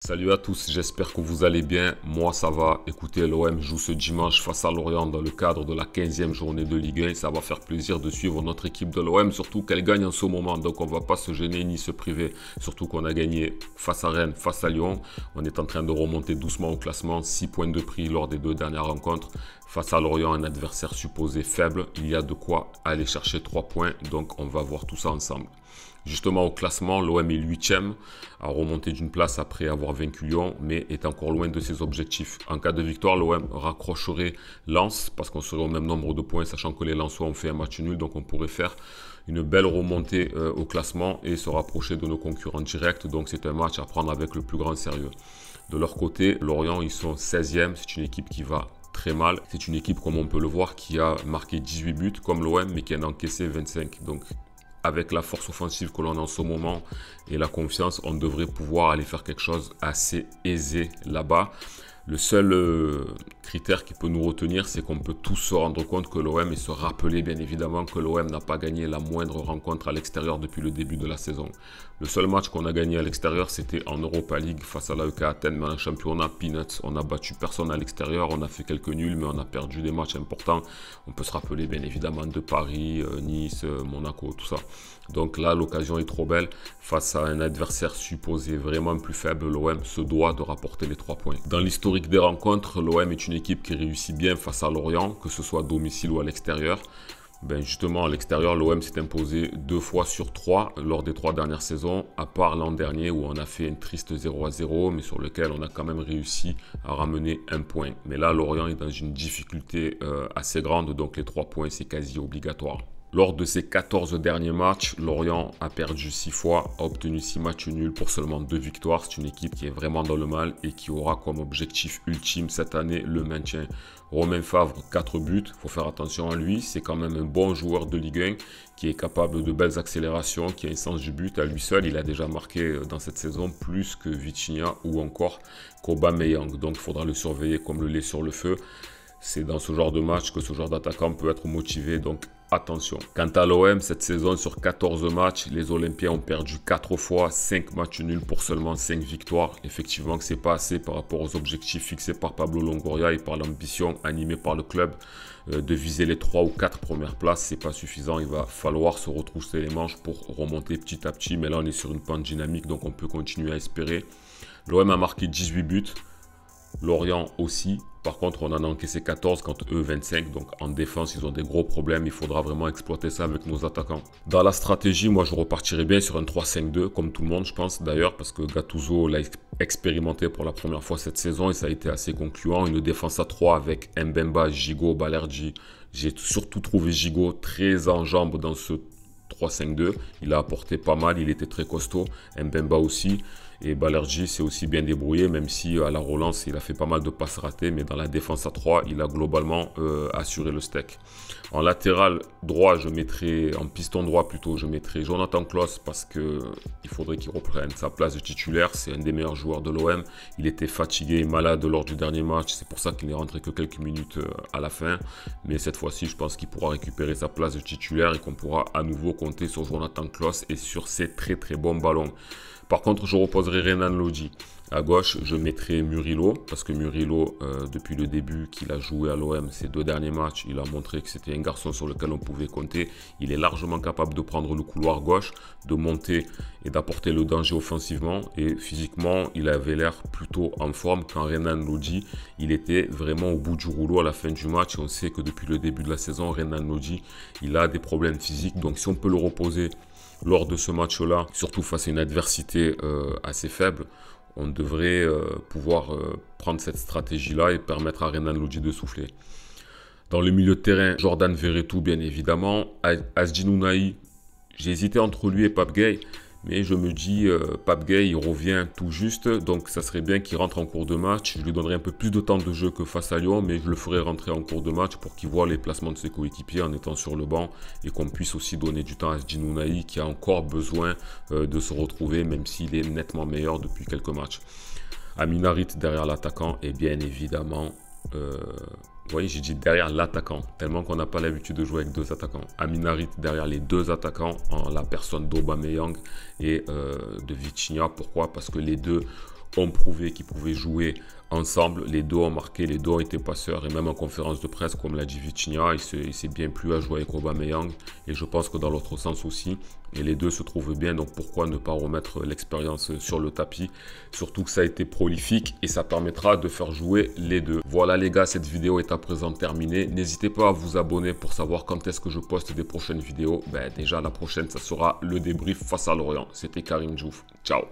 Salut à tous, j'espère que vous allez bien. Moi ça va. Écoutez, l'OM joue ce dimanche face à Lorient dans le cadre de la 15e journée de Ligue 1. Ça va faire plaisir de suivre notre équipe de l'OM, surtout qu'elle gagne en ce moment. Donc on ne va pas se gêner ni se priver. Surtout qu'on a gagné face à Rennes, face à Lyon. On est en train de remonter doucement au classement. 6 points de prix lors des deux dernières rencontres. Face à Lorient, un adversaire supposé faible. Il y a de quoi aller chercher 3 points. Donc on va voir tout ça ensemble. Justement au classement, l'OM est 8e, a remonté d'une place après avoir vaincu Lyon, mais est encore loin de ses objectifs. En cas de victoire, l'OM raccrocherait Lens, parce qu'on serait au même nombre de points, sachant que les Lensois ont fait un match nul, donc on pourrait faire une belle remontée au classement et se rapprocher de nos concurrents directs. Donc c'est un match à prendre avec le plus grand sérieux. De leur côté, Lorient, ils sont 16e, c'est une équipe qui va très mal. C'est une équipe, comme on peut le voir, qui a marqué 18 buts, comme l'OM, mais qui en a encaissé 25. Donc avec la force offensive que l'on a en ce moment et la confiance, on devrait pouvoir aller faire quelque chose assez aisé là-bas. Le seul critère qui peut nous retenir, c'est qu'on peut tous se rendre compte que l'OM et se rappeler bien évidemment que l'OM n'a pas gagné la moindre rencontre à l'extérieur depuis le début de la saison. Le seul match qu'on a gagné à l'extérieur, c'était en Europa League face à l'AEK Athènes, mais en championnat Peanuts. On n'a battu personne à l'extérieur, on a fait quelques nuls, mais on a perdu des matchs importants. On peut se rappeler bien évidemment de Paris, Nice, Monaco, tout ça. Donc là, l'occasion est trop belle. Face à un adversaire supposé vraiment plus faible, l'OM se doit de rapporter les 3 points. Dans l'historique des rencontres, l'OM est une équipe qui réussit bien face à Lorient, que ce soit à domicile ou à l'extérieur. Ben justement, à l'extérieur, l'OM s'est imposé 2 fois sur 3 lors des 3 dernières saisons, à part l'an dernier où on a fait une triste 0-0, mais sur lequel on a quand même réussi à ramener un point. Mais là, Lorient est dans une difficulté assez grande, donc les 3 points, c'est quasi obligatoire. Lors de ses 14 derniers matchs, Lorient a perdu 6 fois, a obtenu 6 matchs nuls pour seulement 2 victoires. C'est une équipe qui est vraiment dans le mal et qui aura comme objectif ultime cette année le maintien. Romain Favre, 4 buts, il faut faire attention à lui. C'est quand même un bon joueur de Ligue 1 qui est capable de belles accélérations, qui a un sens du but. À lui seul, il a déjà marqué dans cette saison plus que Vitinha ou encore qu'Aubameyang. Donc il faudra le surveiller comme le lait sur le feu. C'est dans ce genre de match que ce genre d'attaquant peut être motivé, donc attention. Quant à l'OM, cette saison, sur 14 matchs, les Olympiens ont perdu 4 fois, 5 matchs nuls pour seulement 5 victoires. Effectivement, que ce n'est pas assez par rapport aux objectifs fixés par Pablo Longoria et par l'ambition animée par le club de viser les 3 ou 4 premières places. Ce n'est pas suffisant, il va falloir se retrousser les manches pour remonter petit à petit. Mais là, on est sur une pente dynamique, donc on peut continuer à espérer. L'OM a marqué 18 buts. Lorient aussi. Par contre, on en a encaissé 14 contre eux 25. Donc en défense, ils ont des gros problèmes. Il faudra vraiment exploiter ça avec nos attaquants. Dans la stratégie, moi, je repartirais bien sur un 3-5-2, comme tout le monde, je pense d'ailleurs, parce que Gattuso l'a expérimenté pour la première fois cette saison et ça a été assez concluant. Une défense à 3 avec Mbemba, Gigot, Balerdi. J'ai surtout trouvé Gigot très en jambes dans ce 3-5-2. Il a apporté pas mal, il était très costaud. Mbemba aussi. Et Balerdi s'est aussi bien débrouillé, même si à la relance, il a fait pas mal de passes ratées. Mais dans la défense à 3, il a globalement assuré le steak. En latéral droit, je mettrai, en piston droit plutôt, je mettrai Jonathan Klaus parce qu'il faudrait qu'il reprenne sa place de titulaire. C'est un des meilleurs joueurs de l'OM. Il était fatigué et malade lors du dernier match. C'est pour ça qu'il n'est rentré que quelques minutes à la fin. Mais cette fois-ci, je pense qu'il pourra récupérer sa place de titulaire et qu'on pourra à nouveau compter sur Jonathan Klaus et sur ses très très bons ballons. Par contre, je reposerai Renan Lodi. À gauche, je mettrai Murillo, parce que Murillo, depuis le début qu'il a joué à l'OM, ces 2 derniers matchs, il a montré que c'était un garçon sur lequel on pouvait compter. Il est largement capable de prendre le couloir gauche, de monter et d'apporter le danger offensivement. Et physiquement, il avait l'air plutôt en forme quand Renan Lodi, il était vraiment au bout du rouleau à la fin du match. Et on sait que depuis le début de la saison, Renan Lodi, il a des problèmes physiques. Donc si on peut le reposer lors de ce match-là, surtout face à une adversité assez faible, on devrait pouvoir prendre cette stratégie-là et permettre à Renan Lodi de souffler. Dans le milieu de terrain, Jordan Verretou, bien évidemment. Asdin Ounahi, j'ai hésité entre lui et Pape Gueye, mais je me dis, Pape Gueye, il revient tout juste, donc ça serait bien qu'il rentre en cours de match. Je lui donnerai un peu plus de temps de jeu que face à Lyon, mais je le ferai rentrer en cours de match pour qu'il voit les placements de ses coéquipiers en étant sur le banc et qu'on puisse aussi donner du temps à Asdin Ounahi qui a encore besoin de se retrouver, même s'il est nettement meilleur depuis quelques matchs. Amin Harit derrière l'attaquant et bien évidemment... Vous voyez, j'ai dit derrière l'attaquant, tellement qu'on n'a pas l'habitude de jouer avec 2 attaquants. Amin Harit derrière les 2 attaquants, en la personne d'Aubameyang et de Vitinha. Pourquoi? Parce que les deux ont prouvé qu'ils pouvaient jouer ensemble. Les deux ont marqué, les deux ont été passeurs. Et même en conférence de presse, comme l'a dit Vitinha, il s'est bien plu à jouer avec Aubameyang. Et je pense que dans l'autre sens aussi. Et les deux se trouvent bien, donc pourquoi ne pas remettre l'expérience sur le tapis? Surtout que ça a été prolifique et ça permettra de faire jouer les deux. Voilà les gars, cette vidéo est à présent terminée. N'hésitez pas à vous abonner pour savoir quand est-ce que je poste des prochaines vidéos. Déjà la prochaine, ça sera le débrief face à Lorient. C'était Karim Diouf. Ciao.